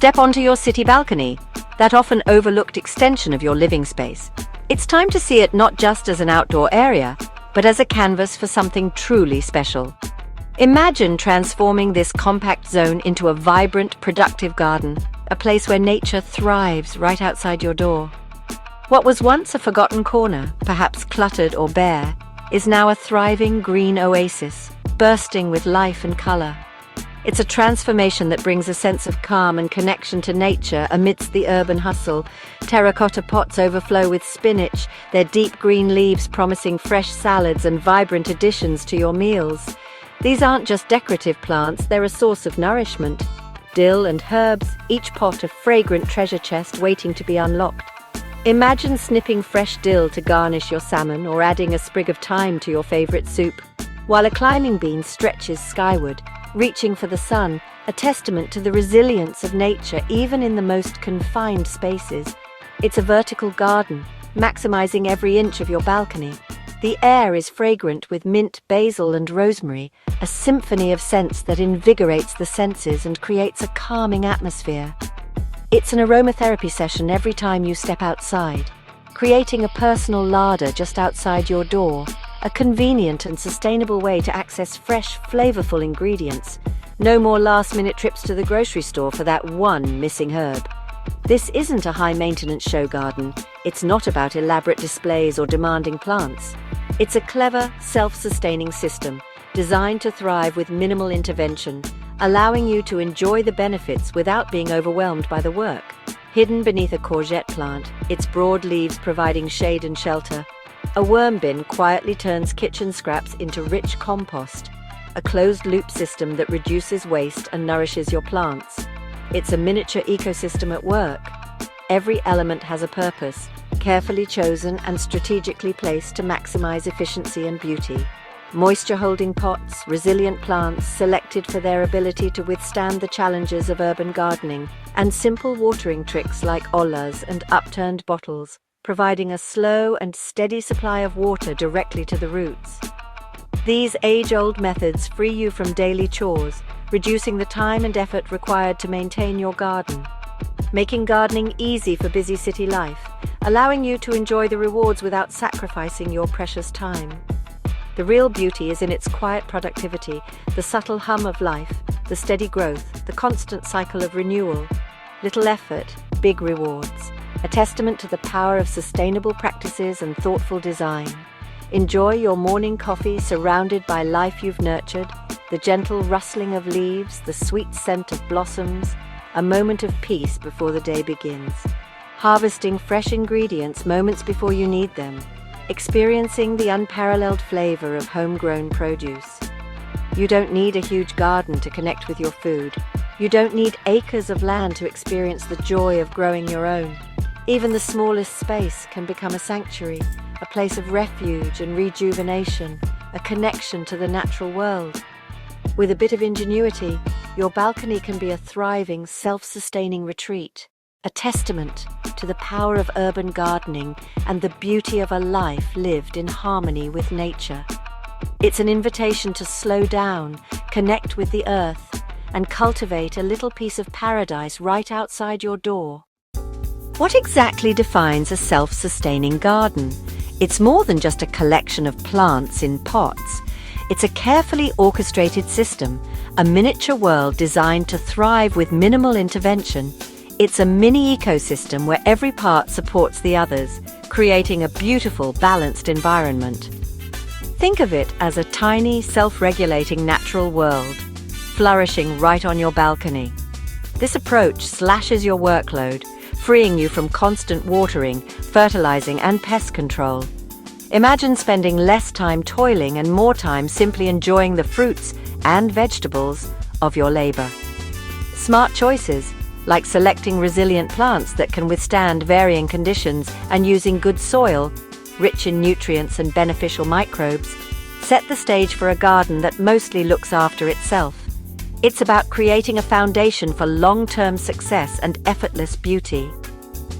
Step onto your city balcony, that often overlooked extension of your living space. It's time to see it not just as an outdoor area, but as a canvas for something truly special. Imagine transforming this compact zone into a vibrant, productive garden, a place where nature thrives right outside your door. What was once a forgotten corner, perhaps cluttered or bare, is now a thriving green oasis, bursting with life and color. It's a transformation that brings a sense of calm and connection to nature amidst the urban hustle. Terracotta pots overflow with spinach, their deep green leaves promising fresh salads and vibrant additions to your meals. These aren't just decorative plants, they're a source of nourishment. Dill and herbs, each pot a fragrant treasure chest waiting to be unlocked. Imagine snipping fresh dill to garnish your salmon or adding a sprig of thyme to your favorite soup, while a climbing bean stretches skyward, reaching for the sun, a testament to the resilience of nature even in the most confined spaces. It's a vertical garden, maximizing every inch of your balcony. The air is fragrant with mint, basil, and rosemary, a symphony of scents that invigorates the senses and creates a calming atmosphere. It's an aromatherapy session every time you step outside, creating a personal larder just outside your door, a convenient and sustainable way to access fresh, flavorful ingredients. No more last-minute trips to the grocery store for that one missing herb. This isn't a high-maintenance show garden. It's not about elaborate displays or demanding plants. It's a clever, self-sustaining system designed to thrive with minimal intervention, allowing you to enjoy the benefits without being overwhelmed by the work. Hidden beneath a courgette plant, its broad leaves providing shade and shelter, a worm bin quietly turns kitchen scraps into rich compost, a closed-loop system that reduces waste and nourishes your plants. It's a miniature ecosystem at work. Every element has a purpose, carefully chosen and strategically placed to maximize efficiency and beauty. Moisture-holding pots, resilient plants selected for their ability to withstand the challenges of urban gardening, and simple watering tricks like ollas and upturned bottles, providing a slow and steady supply of water directly to the roots. These age-old methods free you from daily chores, reducing the time and effort required to maintain your garden, making gardening easy for busy city life, allowing you to enjoy the rewards without sacrificing your precious time. The real beauty is in its quiet productivity, the subtle hum of life, the steady growth, the constant cycle of renewal. Little effort, big rewards. A testament to the power of sustainable practices and thoughtful design. Enjoy your morning coffee surrounded by life you've nurtured, the gentle rustling of leaves, the sweet scent of blossoms, a moment of peace before the day begins. Harvesting fresh ingredients moments before you need them, experiencing the unparalleled flavor of homegrown produce. You don't need a huge garden to connect with your food. You don't need acres of land to experience the joy of growing your own. Even the smallest space can become a sanctuary, a place of refuge and rejuvenation, a connection to the natural world. With a bit of ingenuity, your balcony can be a thriving, self-sustaining retreat, a testament to the power of urban gardening and the beauty of a life lived in harmony with nature. It's an invitation to slow down, connect with the earth, and cultivate a little piece of paradise right outside your door. What exactly defines a self-sustaining garden? It's more than just a collection of plants in pots. It's a carefully orchestrated system, a miniature world designed to thrive with minimal intervention. It's a mini ecosystem where every part supports the others, creating a beautiful, balanced environment. Think of it as a tiny, self-regulating natural world, flourishing right on your balcony. This approach slashes your workload, freeing you from constant watering, fertilizing, and pest control. Imagine spending less time toiling and more time simply enjoying the fruits and vegetables of your labor. Smart choices, like selecting resilient plants that can withstand varying conditions and using good soil, rich in nutrients and beneficial microbes, set the stage for a garden that mostly looks after itself. It's about creating a foundation for long-term success and effortless beauty.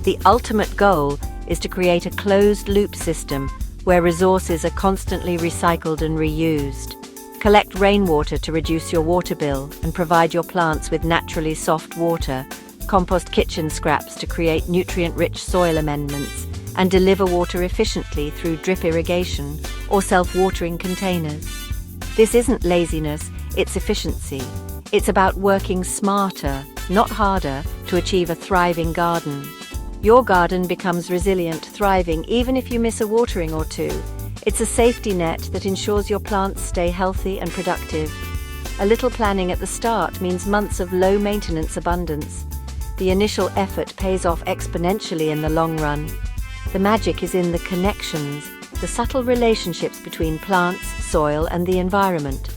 The ultimate goal is to create a closed-loop system where resources are constantly recycled and reused. Collect rainwater to reduce your water bill and provide your plants with naturally soft water, Compost kitchen scraps to create nutrient-rich soil amendments and deliver water efficiently through drip irrigation or self-watering containers. This isn't laziness, it's efficiency. It's about working smarter, not harder, to achieve a thriving garden. Your garden becomes resilient, thriving, even if you miss a watering or two. It's a safety net that ensures your plants stay healthy and productive. A little planning at the start means months of low-maintenance abundance. The initial effort pays off exponentially in the long run. The magic is in the connections, the subtle relationships between plants, soil, and the environment.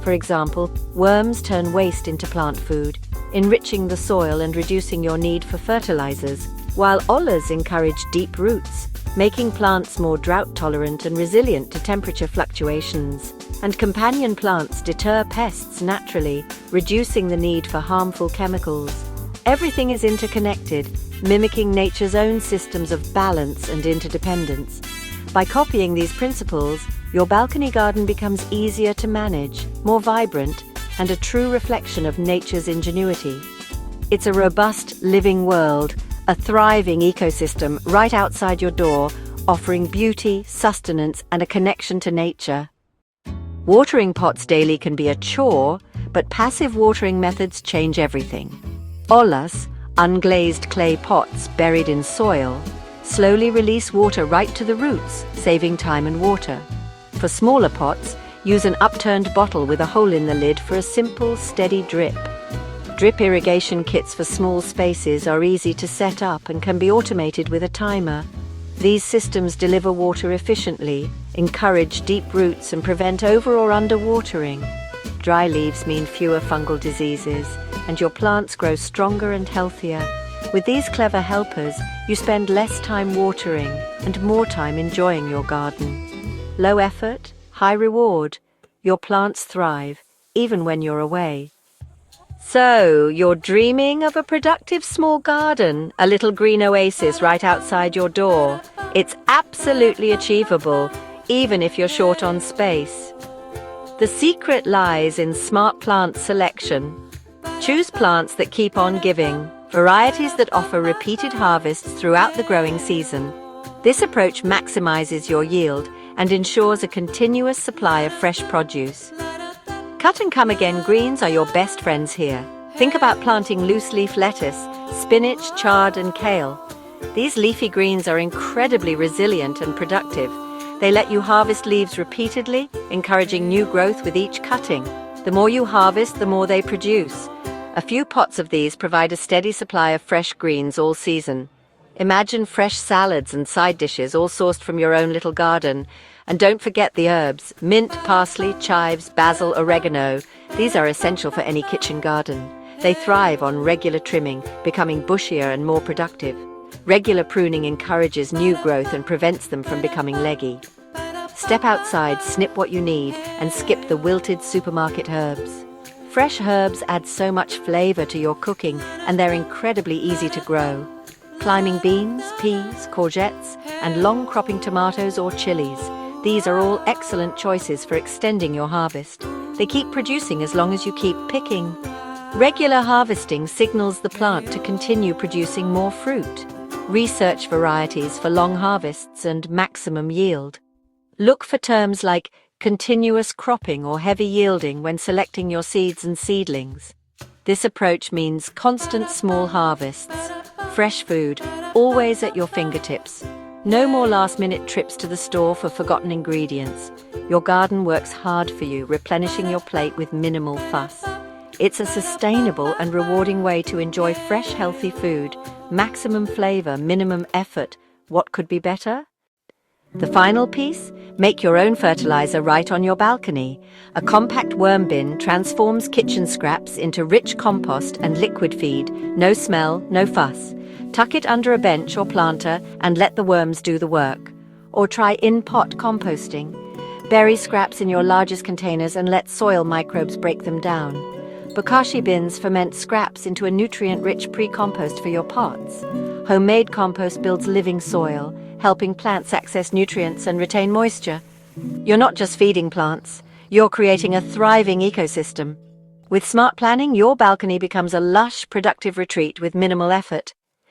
For example, worms turn waste into plant food, enriching the soil and reducing your need for fertilizers, while ollas encourage deep roots, making plants more drought-tolerant and resilient to temperature fluctuations. And companion plants deter pests naturally, reducing the need for harmful chemicals. Everything is interconnected, mimicking nature's own systems of balance and interdependence. By copying these principles, your balcony garden becomes easier to manage, more vibrant, and a true reflection of nature's ingenuity. It's a robust, living world, a thriving ecosystem right outside your door, offering beauty, sustenance, and a connection to nature. Watering pots daily can be a chore, but passive watering methods change everything. Ollas, unglazed clay pots buried in soil, slowly release water right to the roots, saving time and water. For smaller pots, use an upturned bottle with a hole in the lid for a simple, steady drip. Drip irrigation kits for small spaces are easy to set up and can be automated with a timer. These systems deliver water efficiently, encourage deep roots, and prevent over or underwatering. Dry leaves mean fewer fungal diseases, and your plants grow stronger and healthier. With these clever helpers, you spend less time watering and more time enjoying your garden. Low effort, high reward. Your plants thrive, even when you're away. So, you're dreaming of a productive small garden, a little green oasis right outside your door. It's absolutely achievable, even if you're short on space. The secret lies in smart plant selection. Choose plants that keep on giving, varieties that offer repeated harvests throughout the growing season. This approach maximizes your yield and ensures a continuous supply of fresh produce. Cut and come again greens are your best friends here. Think about planting loose leaf lettuce, spinach, chard, and kale. These leafy greens are incredibly resilient and productive. They let you harvest leaves repeatedly, encouraging new growth with each cutting. The more you harvest, the more they produce. A few pots of these provide a steady supply of fresh greens all season. Imagine fresh salads and side dishes all sourced from your own little garden. And don't forget the herbs: mint, parsley, chives, basil, oregano. These are essential for any kitchen garden. They thrive on regular trimming, becoming bushier and more productive. Regular pruning encourages new growth and prevents them from becoming leggy. Step outside, snip what you need, and skip the wilted supermarket herbs. Fresh herbs add so much flavor to your cooking, and they're incredibly easy to grow. Climbing beans, peas, courgettes, and long-cropping tomatoes or chilies. These are all excellent choices for extending your harvest. They keep producing as long as you keep picking. Regular harvesting signals the plant to continue producing more fruit. Research varieties for long harvests and maximum yield. Look for terms like continuous cropping or heavy yielding when selecting your seeds and seedlings. This approach means constant small harvests, fresh food, always at your fingertips. No more last-minute trips to the store for forgotten ingredients. Your garden works hard for you, replenishing your plate with minimal fuss. It's a sustainable and rewarding way to enjoy fresh, healthy food. Maximum flavor, minimum effort. What could be better? The final piece? Make your own fertilizer right on your balcony. A compact worm bin transforms kitchen scraps into rich compost and liquid feed. No smell, no fuss. Tuck it under a bench or planter and let the worms do the work. Or try in-pot composting. Bury scraps in your largest containers and let soil microbes break them down. Bokashi bins ferment scraps into a nutrient-rich pre-compost for your pots. Homemade compost builds living soil, helping plants access nutrients and retain moisture. You're not just feeding plants, you're creating a thriving ecosystem. With smart planning, your balcony becomes a lush, productive retreat with minimal effort.